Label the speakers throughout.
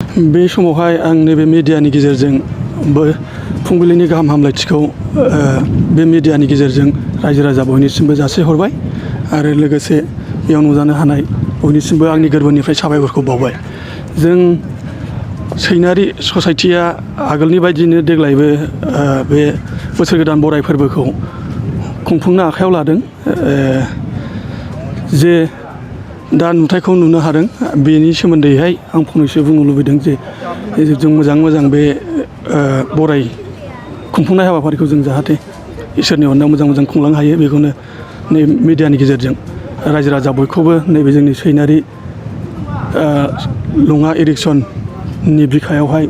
Speaker 1: बे समावहाय आं नैबे मिडियानि गेजेरजों फुंबिलिनि गाहाम हामलायथिखौ बे मिडियानि गेजेरजों रायजो राजा बयनिसिमबो जासिहरबाय आरो लोगोसे बेयाव नुजानो हानाय बयनिसिमबो आंनि गोरबोनिफ्राय साबायखरखौ बावबाय। जों सैनारि ससाइटिया आगोलनि बायदिनो देग्लायबो बे बोसोर गोदान बराय फोरबोखौ खुंफुंनो आखायाव लादों। जे दा नुथायखौ नुनो हादों बेनि सोमोन्दैहाय आं फंनैसो बुंनो लुबैदों जे जों मोजां बे बराय खुंफुंनाय हाबाफारिखौ जों जाहाथे इसोरनि अननायाव मोजां खुंलांनो हायो, बेखौनो नै मिडियानि गेजेरजों रायजो राजा बयखौबो नैबे जोंनि सैनारि लङा इरिगेसननि बिखायावहाय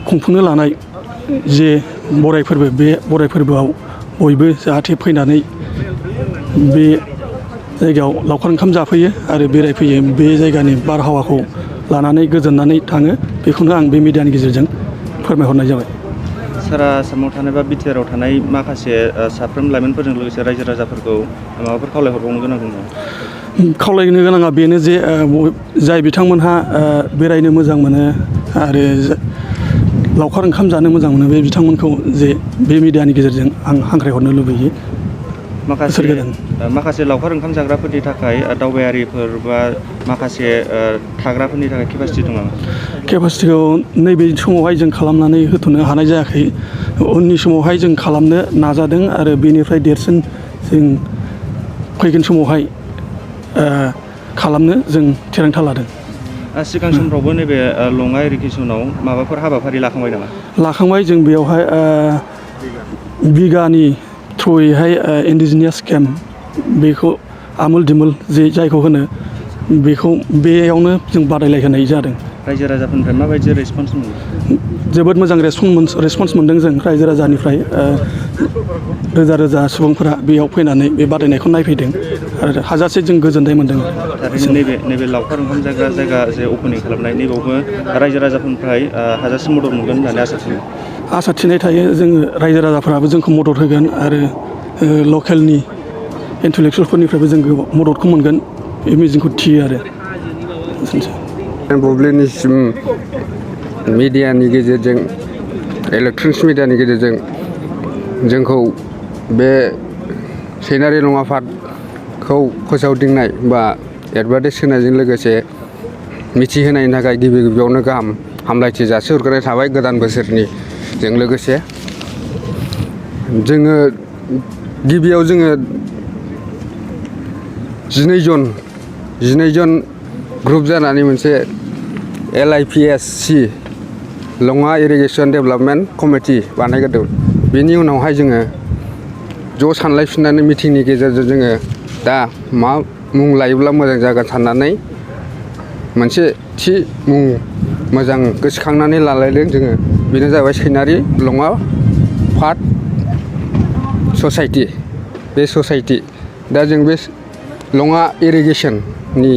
Speaker 1: खुंफुंनो लानाय जे बराय फोरबो, बे बराय फोरबोआव बयबो जाहाथे फैनानै बे जायगायाव लावखार ओंखाम जाफैयो आरो बेरायफैयो, बे जायगानि बारहावाखौ लानानै गोजोननानै थाङो, बेखौनो आं बे मिडियानि गेजेरजों फोरमायहरनाय जाबाय।
Speaker 2: सारा आसामाव थानाय बा बिटिआरआव थानाय माखासे साफ्रोम लाइमोनफोरजों लोगोसे रायजो राजाफोरखौ माबाफोर खावलायहरबावनो गोनां दङ?
Speaker 1: खावलायनो गोनाङा बेनो जे जाय बिथांमोनहा बेरायनो मोजां मोनो आरो लावखार ओंखाम जानो मोजां मोनो, बे बिथांमोनखौ जे बे मिडियानि गेजेरजों आं हांख्रायहरनो लुबैयो।
Speaker 2: माखासे लावखार ओंखाम जाग्राफोरनि थाखाय दावबायारिफोर बा माखासे थाग्राफोरनि थाखाय केपासिटि दङ नामा?
Speaker 1: केपासिटिखौ नैबे समावहाय जों खालामनानै होथ'नो हानाय जायाखै। उननि समावहाय जों खालामनो नाजादों आरो बेनिफ्राय देरसिन जों फैगोन समावहाय खालामनो जों थिरांथा लादों।
Speaker 2: सिगां समफ्रावबो नैबे लङा इरिगेसनाव माबाफोर हाबाफारि लाखांबाय नामा?
Speaker 1: लाखांबाय। जों बेयावहाय बिगानि थ्रुयैहाय इन्डिजिनियास केम्प, बेखौ आमुल दिमुल जायखौ होनो, बेखौ बेयावनो जों बादायलायहोनाय जादों।
Speaker 2: रायजो राजाफोरनिफ्राय माबायदि रेसपन्स मोनदों?
Speaker 1: जोबोद मोजां रेसपन्स मोनदों जों रायजो राजानिफ्राय। रोजा सुबुंफोरा बेयाव फैनानै बे बादायनायखौ नायफैदों आरो हाजासे जों गोजोननाय मोनदों।
Speaker 2: नैबे लावखार ओंखाम जाग्रा जायगा जे अपेनिं खालामनाय, नैबावबो रायजो राजाफोरनिफ्राय हाजासे मदद मोनगोन होननानै आसा
Speaker 1: थिनाय थायो। जोङो रायजो राजाफोराबो जोंखौ मदद होगोन आरो लकेलनि इन्टेलेक्सुवेलफोरनिफ्रायबो जों मददखौ मोनगोन, बे मिजिंखौ थियो आरो।
Speaker 3: बुब्लिनिसिम मिडियानि गेजेरजों, इलेक्ट्रनिक्स मिडियानि गेजेरजों जोंखौ बे सैनारि लङा आफादखौ फोसावदिंनाय बा एडभार्टाइज होनायजों लोगोसे मिथिहोनायनि थाखाय गिबियावनो गाहाम हामलायथि जासिहरग्रोनाय थाबाय। गोदान बोसोरनि जों लोगोसे जोङो गिबियाव 12 जन ग्रुप जानानै मोनसे LIPSC लङा इरिगेसन डेभेलपमेन्ट कमिटि बानायग्रोदों। बेनि उनावहाय जोङो ज' सानलायफिननानै मिटिंनि गेजेरजों जोङो दा मा मुं लायोब्ला मोजां जागोन साननानै मोनसे थि मुं मोजां गोसोखांनानै लालायदों जोङो। बेनो जाबाय सैनारि लङा आफाद ससाइटि। बे ससाइटि दा जों बे लङा इरिगेसननि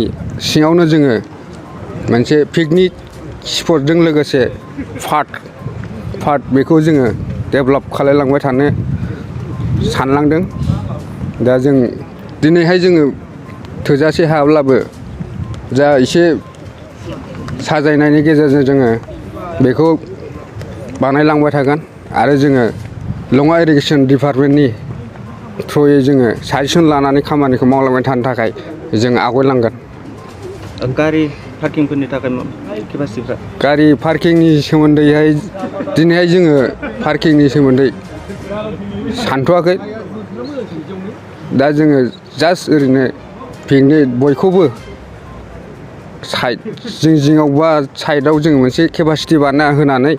Speaker 3: सिङावनो जोङो मोनसे पिकनिक स्पटजों लोगोसे पार्क बेखौ जोङो डेभेलप खालायलांबाय थानो सानलांदों। दा जों दिनैहाय जोङो थोजासे हायाब्लाबो जा एसे साजायनायनि गेजेरजों जोङो बेखौ बानायलांबाय थागोन आरो जोङो लङा इरिगेसन डिपार्टमेन्टनि थ्रुयै जोङो साजेसन लानानै खामानिखौ मावलांबाय थानो थाखाय जों आवगायलांगोन।
Speaker 2: गारि पार्किंफोरनि थाखाय केपासिटिफ्रा? गारि
Speaker 3: पार्किंनि सोमोन्दैहाय दिनैहाय जोङो पार्किंनि सोमोन्दै सानथ'वाखै। दा जोङो जास्ट ओरैनो पिकनिक बयखौबो साइड जिङाव बा साइडआव जोङो मोनसे केपासिटि बानायना होनानै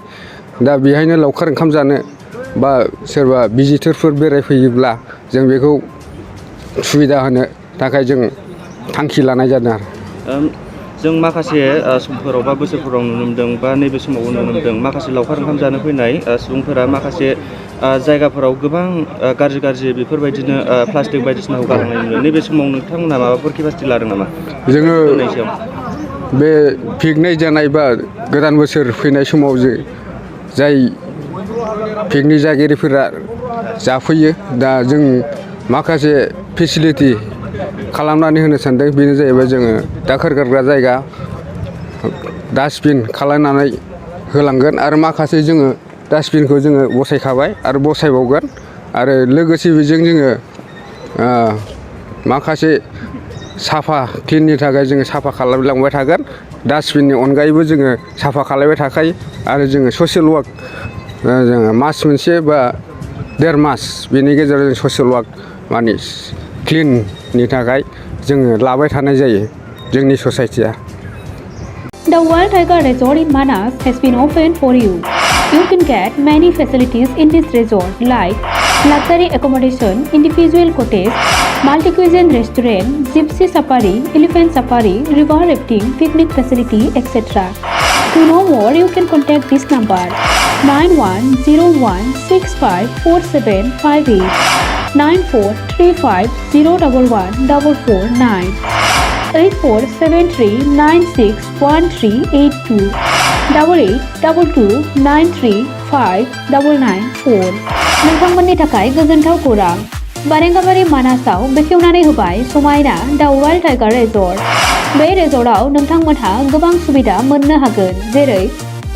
Speaker 3: दा बेहायनो लावखार ओंखाम जानो बा सोरबा भिजिटरफोर बेरायफैयोब्ला जों बेखौ सुबिदा होनो थाखाय जों थांखि लानाय जादों आरो।
Speaker 2: जों माखासे समफोराव बा बोसोरफोराव नुनो मोनदों बा नैबे समावबो नुनो मोनदों, माखासे लावखार ओंखाम जानो फैनाय सुबुंफोरा माखासे जायगाफोराव गोबां गाज्रि बेफोरबायदिनो प्लास्टिक बायदिसिनाखौ गारनाय नुयो। नैबे समाव नोंथांमोना माबाफोर केपासिटि लादों नामा?
Speaker 3: जोङो बे पिकनिक जानाय बा गोदान बोसोर फैनाय समाव जाय पिकनिक जागिरिफोरा जाफैयो, दा जों माखासे फेसिलिटि खालामनानै होनो सानदों। बेनो जाहैबाय जोङो दाखोर गारग्रा जायगा डास्टबिन खालामनानै होलांगोन आरो माखासे जोङो डास्टबिनखौ जोङो बसायखाबाय आरो बसायबावगोन आरो लोगोसे बेजों जोङो माखासे साफा क्लिननि थाखाय जोङो साफा खालामलांबाय थागोन डास्टबिननि अनगायैबो जोङो साफा खालामबाय थाखायो आरो जोङो ससियेल वार्क जोङो मास मोनसे बा 1.5 मास बेनि गेजेराव जों ससियेल वार्क माने क्लिननि थाखाय जोङो लाबाय थानाय जायो जोंनि ससाइटिया।
Speaker 4: The Wild Tiger Resort in Manas has been opened for you. You can get many facilities in this resort like luxury accommodation, individual cottage, multi-cuisine restaurant, gypsy safari, elephant safari, river rafting, picnic facility, etc. To know more, you can contact this number 9101654758 9435011449 8473961382 8822935994 नोंथांमोननि थाखाय गोजोनथाव खौरां बारेंगाबारि मानासाव बेखेवनानै होबाय समायना दा wild tiger resort. बे रेजर्टआव नोंथांमोनहा गोबां सुबिदा मोननो हागोन जेरै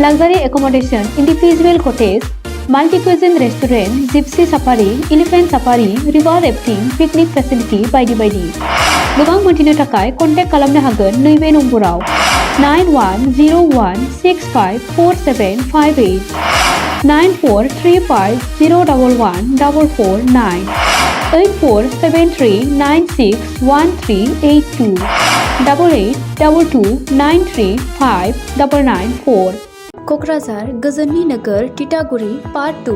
Speaker 4: luxury accommodation, individual cottage, multi cuisine restaurant, Gypsy safari, elephant safari, river rafting, picnic facility बायदि बायदि। गोबां मोनथिनो थाखाय कन्टेक्ट खालामनो हागोन नैबे नम्बराव 9101654758 9435011449 8473961382 8822935994। क'क्राझार गोजोननि नोगोर Titaguri part 2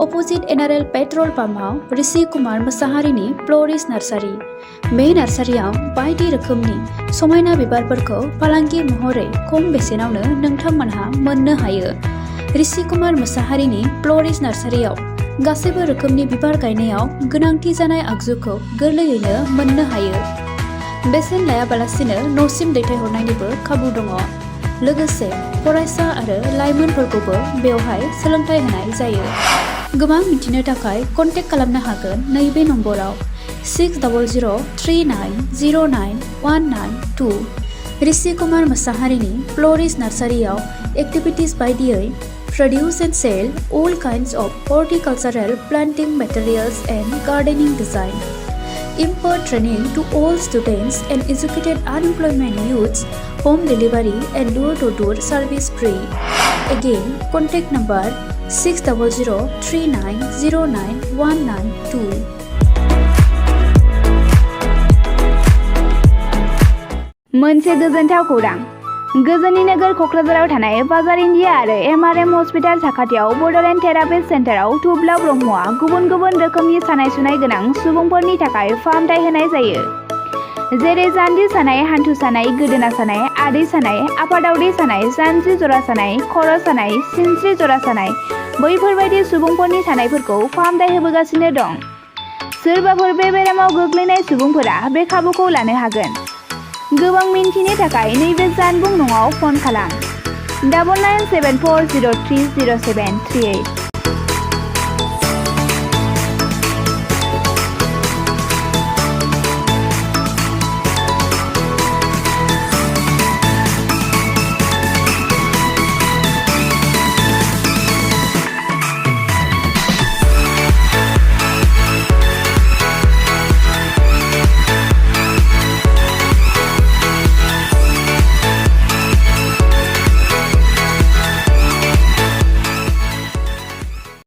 Speaker 4: opposite NRL petrol पाम्पआव Rishi Kumar मोसाहारिनि फ्ल'रिस nursery. बे नार्सारियाव बायदि रोखोमनि समायना बिबारफोरखौ फालांगि महरै खम बेसेनावनो नोंथांमोनहा मोननो हायो। ऋषि कुमार मोसाहारिनि फ्ल'रिस नार्सारियाव गासैबो रोखोमनि बिबार गायनायाव गोनांथि जानाय आगजुखौ गोरलैयैनो मोननो हायो। बेसेन लायाबालासिनो न'सिम दैथायहरनायनिबो खाबु दङ। लोगोसे फरायसा आरो लाइमोनफोरखौबो बेवहाय सोलोंथाइ होनाय जायो। गोबां मिथिनो थाखाय कन्टेक्ट खालामनो हागोन नैबे नम्बराव 6000390992। ऋषि कुमार मोसाहारिनि फ्ल'रिस नार्सारियाव एक्टिभिटिज बायदियै produce and sell all kinds of horticultural planting materials and gardening design. Impart training to all students and educated unemployment youths, home delivery and door-to-door service free. Again, contact number 6000390992.
Speaker 5: मोनसे गोजोनथाव खौरां गोजोननि नोगोर क'क्राझाराव थानाय बाजार India आरो MRM hospital साखाथियाव बड'लेण्ड थेरापि सेन्टाराव थुब्ला ब्रह्मआ गुबुन गुबुन रोखोमनि सानाय सुनाय गोनां सुबुंफोरनि थाखाय फाहामथाय होनाय जायो। जेरै जान्जि सानाय, हान्थु सानाय, गोदोना सानाय, आदै सानाय, आफादावदै सानाय, जानजि जरा सानाय, खर' सानाय, सिनस्रि जरा सानाय बैफोरबायदि सुबुंफोरनि सानायफोरखौ फाहामथाय होबोगासिनो दं। सोरबाफोर बे बेरामाव गोग्लैनाय सुबुंफोरा बे खाबुखौ लानो हागोन। गोबां मिन्थिनो थाखाय नैबे जानबुं नङाव फन खालाम 9974030738।